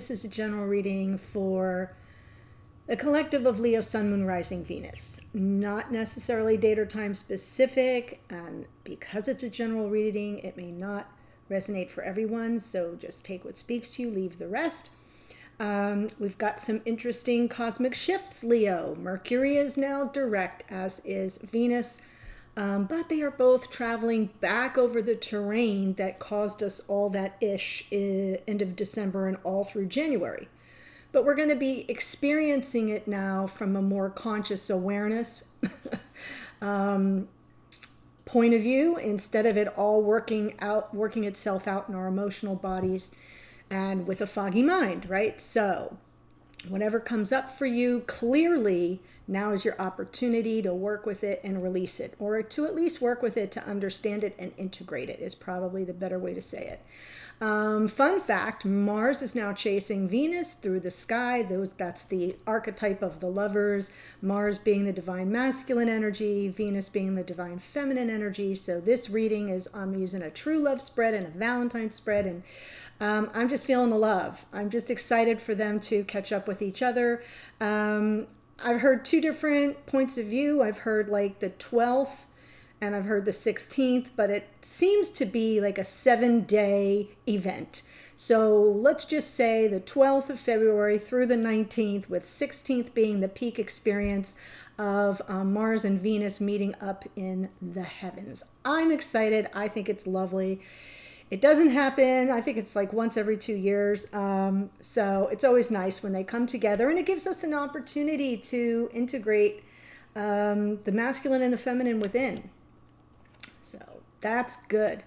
this is a general reading for the collective of Leo, Sun, Moon, Rising, Venus. Not necessarily date or time specific, and because it's a general reading, it may not resonate for everyone, so just take what speaks to you, leave the rest. We've got some interesting cosmic shifts, Leo. Mercury is now direct, as is Venus, but they are both traveling back over the terrain that caused us all that end of December and all through January. But we're going to be experiencing it now from a more conscious awareness point of view, instead of it all working itself out in our emotional bodies and with a foggy mind, right? So whatever comes up for you, clearly now is your opportunity to work with it and release it, or to at least work with it to understand it and integrate it is probably the better way to say it. Fun fact, Mars is now chasing Venus through the sky. That's the archetype of the lovers, Mars being the divine masculine energy, Venus being the divine feminine energy. So this reading is, I'm using a true love spread and a Valentine spread, and I'm just feeling the love. I'm just excited for them to catch up with each other. I've heard two different points of view. I've heard like the 12th and I've heard the 16th, but it seems to be like a 7-day event. So let's just say the 12th of February through the 19th, with 16th being the peak experience of Mars and Venus meeting up in the heavens. I'm excited. I think it's lovely. It doesn't happen. I think it's like once every 2 years. So it's always nice when they come together, and it gives us an opportunity to integrate the masculine and the feminine within. So that's good.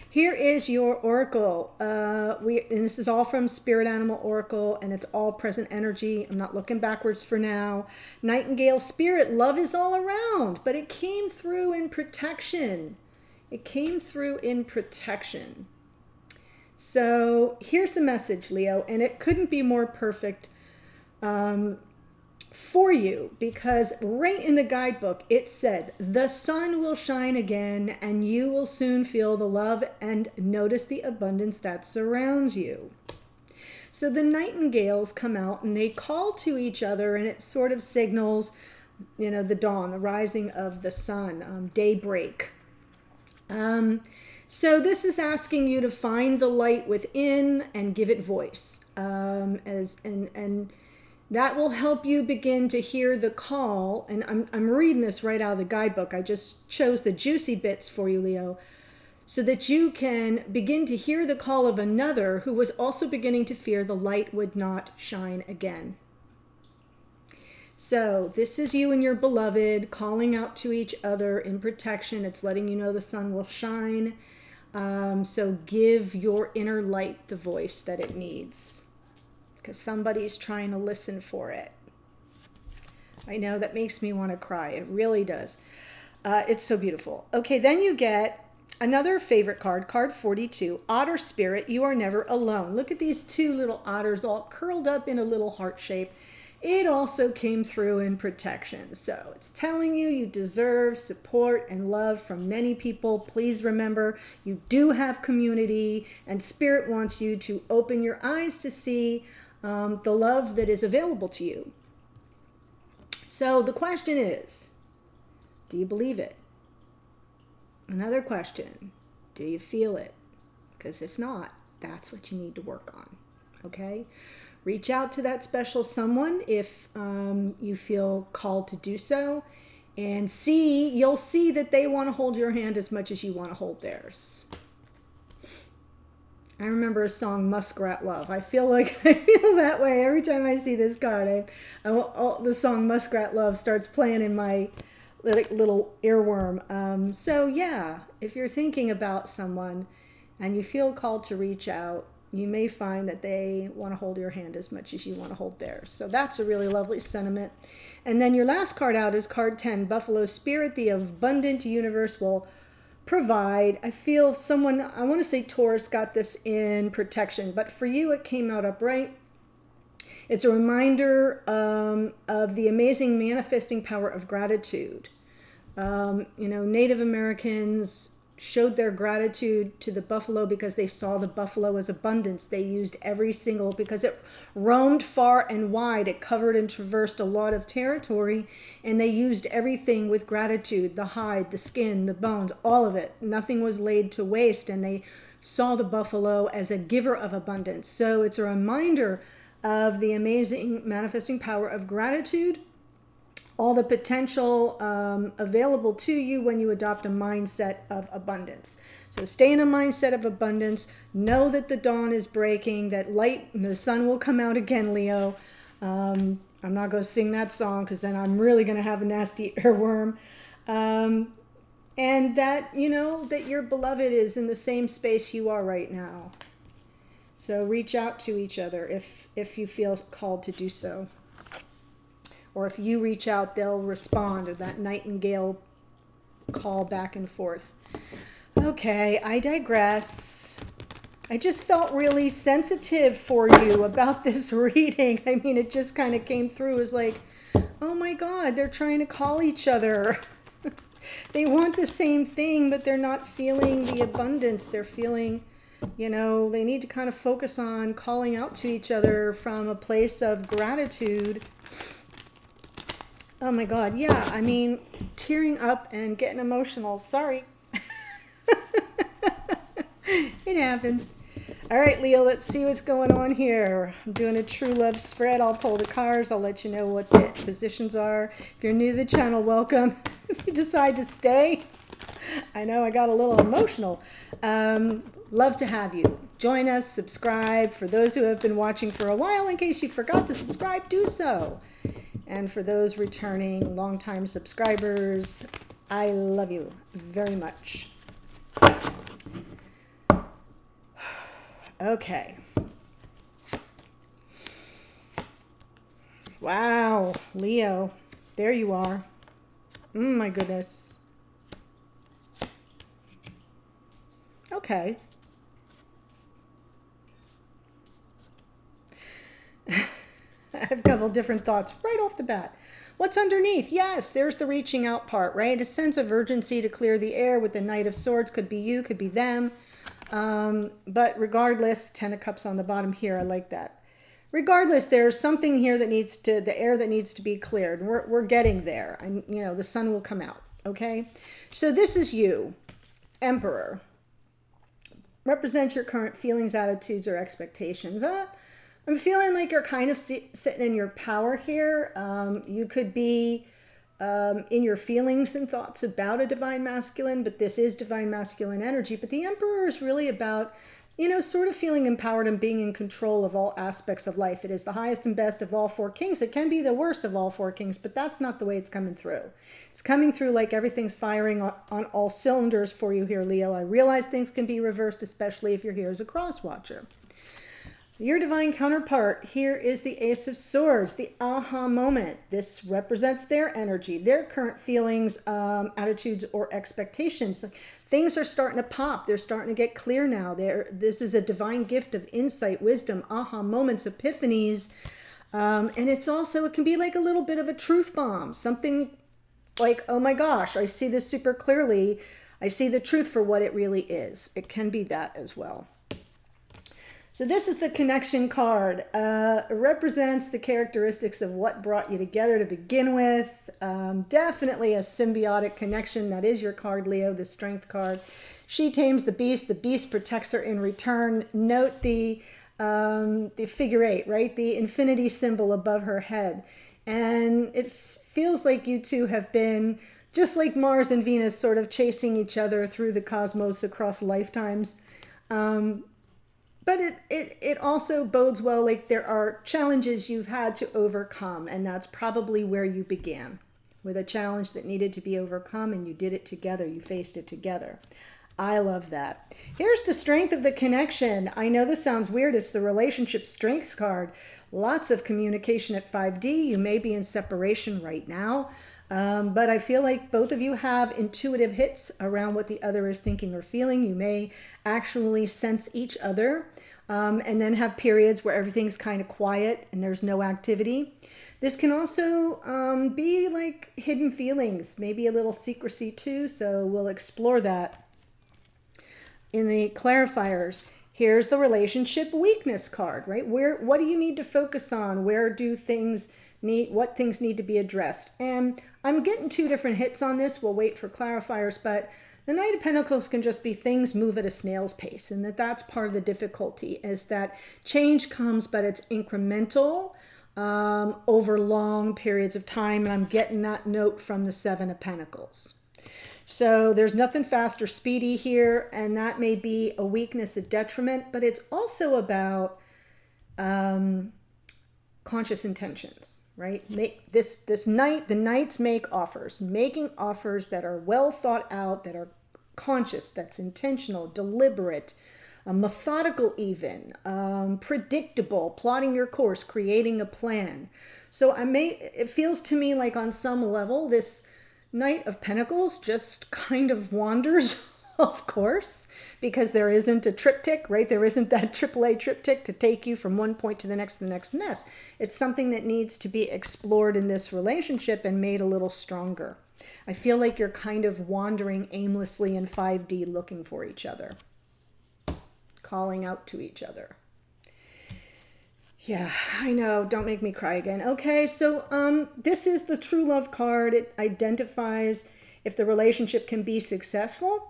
Here is your oracle. And this is all from Spirit Animal Oracle, and it's all present energy. I'm not looking backwards for now. Nightingale Spirit, love is all around, but it came through in protection. It came through in protection. So here's the message, Leo, and it couldn't be more perfect for you, because right in the guidebook it said, the sun will shine again and you will soon feel the love and notice the abundance that surrounds you. So the nightingales come out and they call to each other, and it sort of signals, the dawn, the rising of the sun, daybreak. So this is asking you to find the light within and give it voice, and that will help you begin to hear the call. And I'm reading this right out of the guidebook. I just chose the juicy bits for you, Leo, so that you can begin to hear the call of another who was also beginning to fear the light would not shine again. So this is you and your beloved calling out to each other in protection. It's letting you know the sun will shine. So give your inner light the voice that it needs, because somebody's trying to listen for it. I know that makes me want to cry. It really does. It's so beautiful. Okay, then you get another favorite card, card 42, Otter Spirit, you are never alone. Look at these two little otters all curled up in a little heart shape. It also came through in protection. So it's telling you you deserve support and love from many people. Please remember, you do have community, and Spirit wants you to open your eyes to see the love that is available to you. So the question is, do you believe it? Another question, do you feel it? Because if not, that's what you need to work on, okay? Reach out to that special someone if you feel called to do so, and you'll see that they want to hold your hand as much as you want to hold theirs. I remember a song, Muskrat Love. I feel that way every time I see this card. The song Muskrat Love starts playing in my little earworm. So yeah, if you're thinking about someone and you feel called to reach out, you may find that they want to hold your hand as much as you want to hold theirs. So that's a really lovely sentiment. And then your last card out is card 10, Buffalo Spirit, the abundant universe will provide. I feel someone, I want to say Taurus, got this in protection, but for you it came out upright. It's a reminder of the amazing manifesting power of gratitude. Native Americans showed their gratitude to the buffalo because they saw the buffalo as abundance. They used every single, because it roamed far and wide, it covered and traversed a lot of territory, and they used everything with gratitude, the hide, the skin, the bones, all of it. Nothing was laid to waste, and they saw the buffalo as a giver of abundance. So it's a reminder of the amazing manifesting power of gratitude, all the potential available to you when you adopt a mindset of abundance. So stay in a mindset of abundance. Know that the dawn is breaking, that light, the sun will come out again, Leo. I'm not going to sing that song because then I'm really going to have a nasty earworm. And that, you know, that your beloved is in the same space you are right now. So reach out to each other if you feel called to do so. Or if you reach out, they'll respond, or that nightingale call back and forth. Okay, I digress. I just felt really sensitive for you about this reading. I mean, it just kind of came through as like, oh my God, they're trying to call each other. They want the same thing, but they're not feeling the abundance. They're feeling, you know, they need to kind of focus on calling out to each other from a place of gratitude. Oh my God, yeah, I mean, tearing up and getting emotional. Sorry. It happens. All right, Leo, let's see what's going on here. I'm doing a true love spread. I'll pull the cards. I'll let you know what the positions are. If you're new to the channel, welcome. If you decide to stay, I know I got a little emotional. Love to have you. Join us, subscribe. For those who have been watching for a while, in case you forgot to subscribe, do so. And for those returning longtime subscribers, I love you very much. Okay. Wow, Leo, there you are. My goodness. Okay. I have a couple different thoughts right off the bat. What's underneath? Yes, there's the reaching out part, right? A sense of urgency to clear the air with the Knight of Swords. Could be you, could be them. But regardless, 10 of Cups on the bottom here. I like that. Regardless, there's something here that needs to, the air that needs to be cleared. We're getting there. You know, the sun will come out. Okay. So this is you, Emperor. Represents your current feelings, attitudes, or expectations. I'm feeling like you're kind of sitting in your power here. You could be in your feelings and thoughts about a divine masculine, but this is divine masculine energy. But the Emperor is really about, you know, sort of feeling empowered and being in control of all aspects of life. It is the highest and best of all four kings. It can be the worst of all four kings, but that's not the way it's coming through. It's coming through like everything's firing on all cylinders for you here, Leo. I realize things can be reversed, especially if you're here as a cross watcher. Your divine counterpart here is the Ace of Swords, the aha moment. This represents their energy, their current feelings, attitudes, or expectations. Things are starting to pop. They're starting to get clear now. This is a divine gift of insight, wisdom, aha moments, epiphanies. And it's also, it can be like a little bit of a truth bomb. Something like, oh my gosh, I see this super clearly. I see the truth for what it really is. It can be that as well. So this is the connection card. It represents the characteristics of what brought you together to begin with. Definitely a symbiotic connection. That is your card, Leo, the strength card. She tames the beast protects her in return. Note the figure 8, right? The infinity symbol above her head. And it feels like you two have been, just like Mars and Venus, sort of chasing each other through the cosmos across lifetimes. But it also bodes well, like there are challenges you've had to overcome, and that's probably where you began, with a challenge that needed to be overcome, and you did it together. You faced it together. I love that. Here's the strength of the connection. I know this sounds weird. It's the relationship strengths card. Lots of communication at 5D. You may be in separation right now. But I feel like both of you have intuitive hits around what the other is thinking or feeling. You may actually sense each other and then have periods where everything's kind of quiet and there's no activity. This can also be like hidden feelings, maybe a little secrecy too. So we'll explore that in the clarifiers, here's the relationship weakness card, right? What do you need to focus on? What things need to be addressed? And I'm getting 2 different hits on this. We'll wait for clarifiers, but the Knight of Pentacles can just be things move at a snail's pace, and that's part of the difficulty, is that change comes, but it's incremental over long periods of time, and I'm getting that note from the 7 of Pentacles. So there's nothing fast or speedy here, and that may be a weakness, a detriment, but it's also about conscious intentions, right? Make this night, the knights make offers, making offers that are well thought out, that are conscious, that's intentional, deliberate, methodical even, predictable, plotting your course, creating a plan. So it feels to me like on some level, this Knight of Pentacles just kind of wanders of course, because there isn't a triptych, right? There isn't that AAA triptych to take you from one point to the next nest. It's something that needs to be explored in this relationship and made a little stronger. I feel like you're kind of wandering aimlessly in 5D looking for each other, calling out to each other. Yeah, I know. Don't make me cry again. Okay, so this is the true love card. It identifies if the relationship can be successful,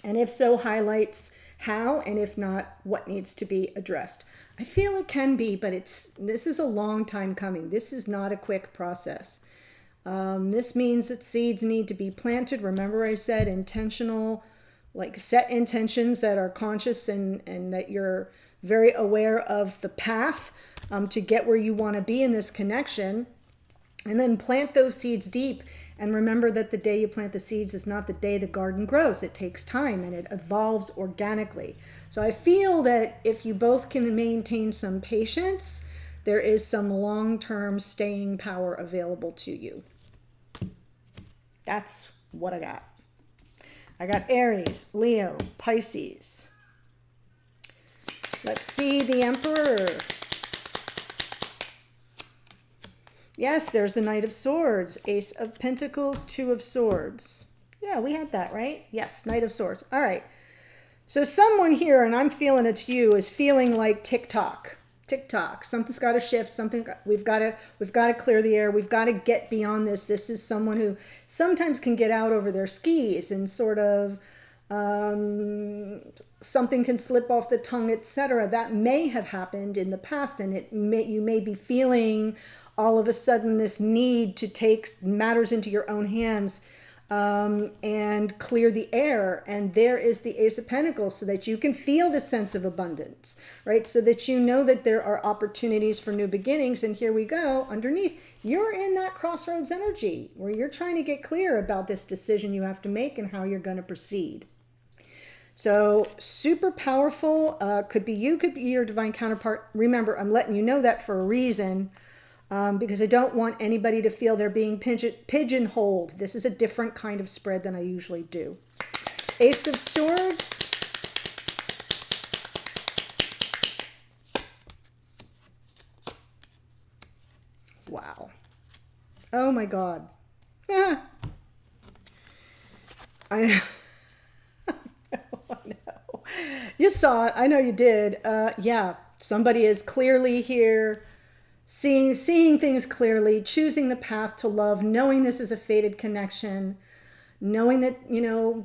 and if so, highlights how, and if not, what needs to be addressed. I feel it can be, but this is a long time coming. This is not a quick process. This means that seeds need to be planted. Remember I said intentional, like set intentions that are conscious and that you're very aware of the path to get where you want to be in this connection, and then plant those seeds deep. And remember that the day you plant the seeds is not the day the garden grows. It takes time and it evolves organically. So I feel that if you both can maintain some patience, there is some long-term staying power available to you. That's what I got. I got Aries, Leo, Pisces. Let's see the Emperor. Yes, there's the Knight of Swords, Ace of Pentacles, 2 of Swords. Yeah, we had that, right? Yes, Knight of Swords. All right. So someone here, and I'm feeling it's you, is feeling like tick-tock. Tick-tock. Something's got to shift. We've got to clear the air. We've got to get beyond this. This is someone who sometimes can get out over their skis and sort of something can slip off the tongue, etc. That may have happened in the past, and you may be feeling all of a sudden this need to take matters into your own hands and clear the air. And there is the Ace of Pentacles, so that you can feel the sense of abundance, right? So that you know that there are opportunities for new beginnings. And here we go, underneath, you're in that crossroads energy where you're trying to get clear about this decision you have to make and how you're going to proceed. So super powerful. Could be you, could be your divine counterpart. Remember, I'm letting you know that for a reason. Because I don't want anybody to feel they're being pigeonholed. This is a different kind of spread than I usually do. Ace of Swords. Wow. Oh my God. Ah. I know. I know. You saw it. I know you did. Yeah, somebody is clearly here. Seeing things clearly, choosing the path to love, knowing this is a fated connection, knowing that,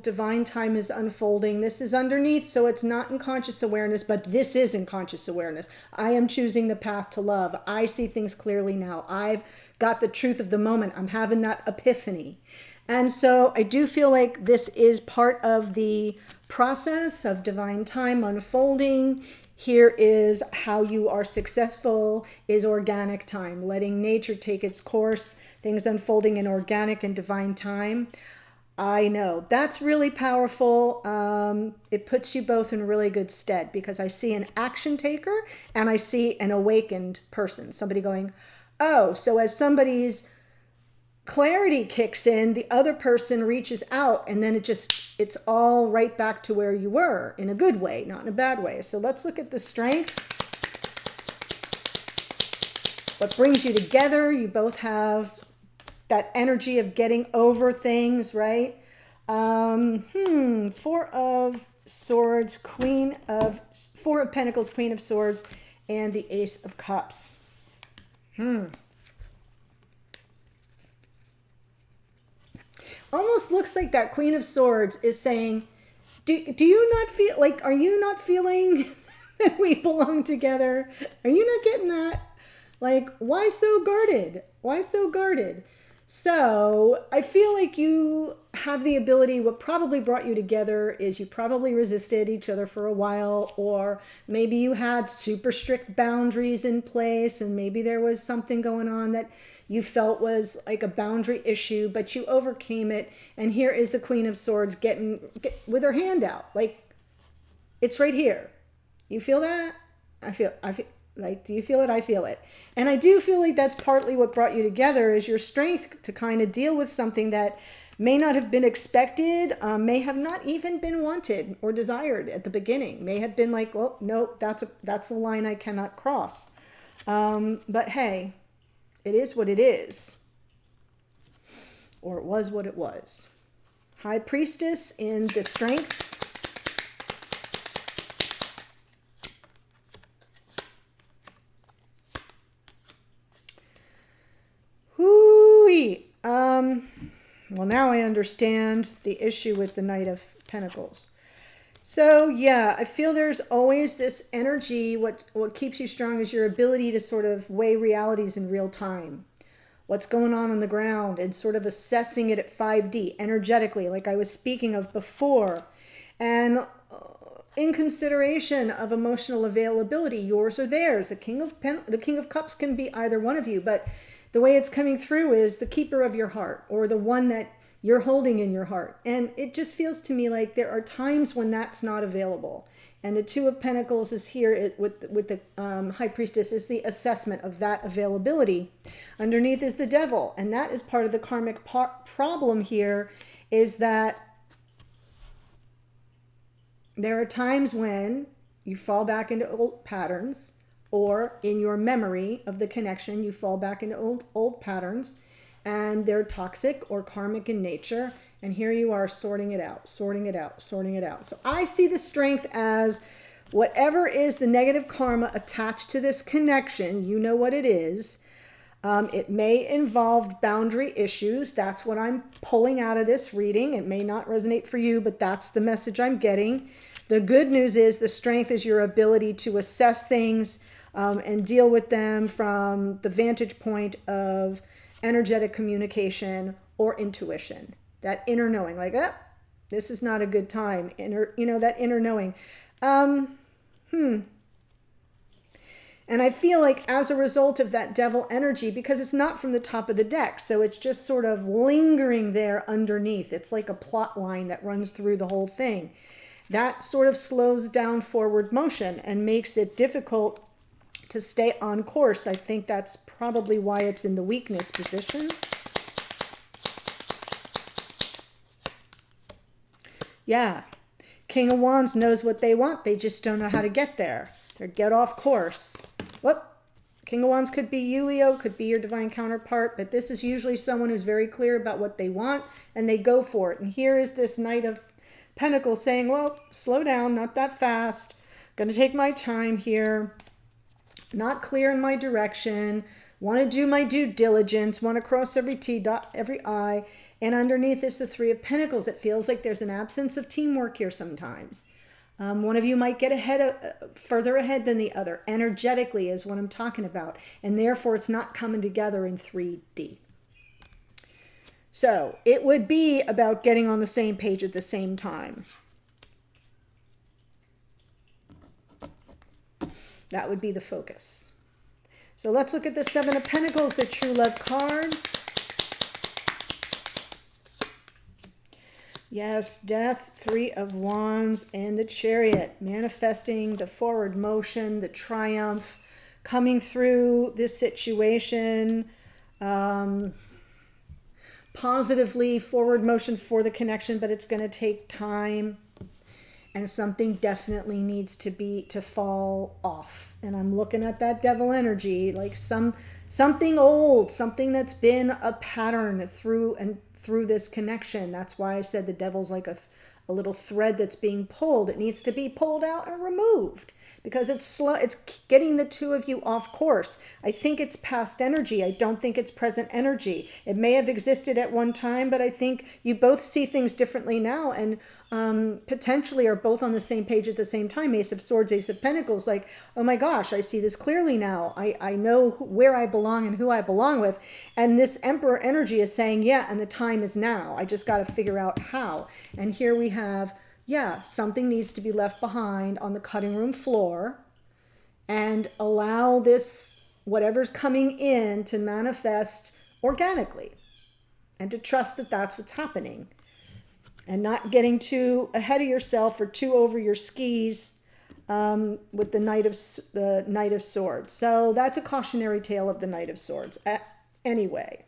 divine time is unfolding. This is underneath, so it's not in conscious awareness, but this is in conscious awareness. I am choosing the path to love. I see things clearly now. I've got the truth of the moment. I'm having that epiphany. And so I do feel like this is part of the process of divine time unfolding. Here is how you are successful, is organic time, letting nature take its course, things unfolding in organic and divine time. I know that's really powerful. It puts you both in really good stead, because I see an action taker and I see an awakened person, somebody going, oh, so as somebody's clarity kicks in, the other person reaches out, and then it's all right back to where you were, in a good way, not in a bad way. So let's look at the strength. What brings you together? You both have that energy of getting over things, right? 4 of Swords, Four of Pentacles, Queen of Swords, and the Ace of Cups. Almost looks like that Queen of Swords is saying, do you not feel like, are you not feeling that we belong together? Are you not getting that? Like, why so guarded? Why so guarded? So I feel like you have the ability, what probably brought you together is you probably resisted each other for a while, or maybe you had super strict boundaries in place, and maybe there was something going on that you felt was like a boundary issue, but you overcame it. And here is the Queen of Swords with her hand out. Like, it's right here. You feel that? I feel like, do you feel it? I feel it. And I do feel like that's partly what brought you together, is your strength to kind of deal with something that may not have been expected, may have not even been wanted or desired at the beginning. May have been like, well, nope, that's a line I cannot cross. But hey, it is what it is. Or it was what it was. High Priestess in the strengths. Hoo-wee. Well, now I understand the issue with the Knight of Pentacles. So yeah, I feel there's always this energy. What keeps you strong is your ability to sort of weigh realities in real time. What's going on the ground, and sort of assessing it at 5D energetically, like I was speaking of before. And in consideration of emotional availability, yours or theirs. The King of Cups can be either one of you, but the way it's coming through is the keeper of your heart, or the one that you're holding in your heart. And it just feels to me like there are times when that's not available. And the Two of Pentacles is here with the High Priestess is the assessment of that availability. Underneath is the Devil. And that is part of the karmic problem here, is that there are times when you fall back into old patterns, or in your memory of the connection, you fall back into old patterns, and they're toxic or karmic in nature. And here you are sorting it out, sorting it out, sorting it out. So I see the strength as whatever is the negative karma attached to this connection, you know what it is. It may involve boundary issues. That's what I'm pulling out of this reading. It may not resonate for you, but that's the message I'm getting. The good news is the strength is your ability to assess things and deal with them from the vantage point of energetic communication or intuition. That inner knowing, like, this is not a good time. That inner knowing. And I feel like as a result of that Devil energy, because it's not from the top of the deck, so it's just sort of lingering there underneath. It's like a plot line that runs through the whole thing. That sort of slows down forward motion and makes it difficult to stay on course. I think that's probably why it's in the weakness position. Yeah. King of Wands knows what they want. They just don't know how to get there. They get off course. Whoop. King of Wands could be you, Leo, could be your divine counterpart, but this is usually someone who's very clear about what they want, and they go for it. And here is this Knight of Pentacles saying, well, slow down, not that fast. Going to take my time here. Not clear in my direction. Want to do my due diligence. Want to cross every T, dot every I. And underneath is the Three of Pentacles. It feels like there's an absence of teamwork here sometimes. One of you might get further ahead than the other. Energetically is what I'm talking about. And therefore, it's not coming together in 3D. So it would be about getting on the same page at the same time. That would be the focus. So let's look at the Seven of Pentacles, the True Love card. Yes, Death, Three of Wands, and the Chariot. Manifesting the forward motion, the triumph, coming through this situation. Positively, forward motion for the connection, but it's going to take time. And something definitely needs to fall off. And I'm looking at that Devil energy, like something old, something that's been a pattern through this connection. That's why I said the Devil's like a little thread that's being pulled. It needs to be pulled out and removed because it's slow. It's getting the two of you off course. I think it's past energy. I don't think it's present energy. It may have existed at one time, but I think you both see things differently now, and potentially are both on the same page at the same time. Ace of Swords, Ace of Pentacles, like, oh my gosh, I see this clearly now. I know where I belong and who I belong with. And this Emperor energy is saying, yeah, and the time is now. I just got to figure out how. And here we have, yeah, something needs to be left behind on the cutting room floor and allow this, whatever's coming in, to manifest organically and to trust that that's what's happening. And not getting too ahead of yourself or too over your skis with the Knight of Swords. So that's a cautionary tale of the Knight of Swords. Anyway,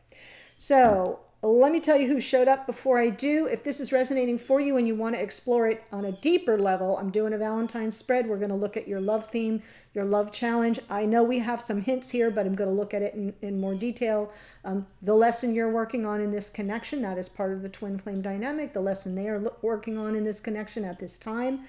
so let me tell you who showed up before I do. If this is resonating for you and you want to explore it on a deeper level, I'm doing a Valentine spread. We're going to look at your love theme, your love challenge. I know we have some hints here, but I'm going to look at it in more detail. The lesson you're working on in this connection, that is part of the twin flame dynamic, the lesson they are working on in this connection at this time,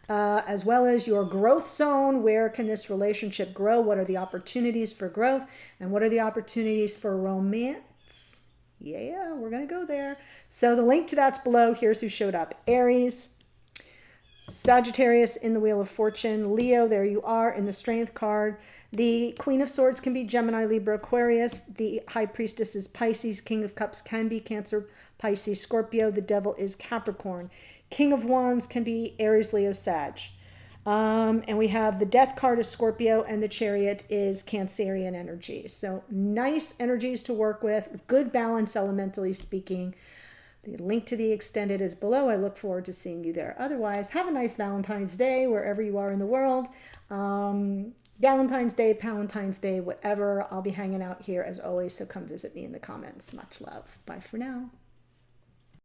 as well as your growth zone. Where can this relationship grow? What are the opportunities for growth? And what are the opportunities for romance? Yeah, we're going to go there. So the link to that's below. Here's who showed up. Aries, Sagittarius in the Wheel of Fortune, Leo, there you are in the Strength card. The Queen of Swords can be Gemini, Libra, Aquarius. The High Priestess is Pisces. King of Cups can be Cancer, Pisces, Scorpio. The Devil is Capricorn. King of Wands can be Aries, Leo, Sag. And we have the Death card is Scorpio, and the Chariot is Cancerian energy. So nice energies to work with, good balance elementally speaking. The link to the extended is below. I look forward to seeing you there. Otherwise, have a nice Valentine's Day wherever you are in the world. Valentine's Day, Palentine's Day, whatever. I'll be hanging out here as always, so come visit me in the comments. Much love. Bye for now.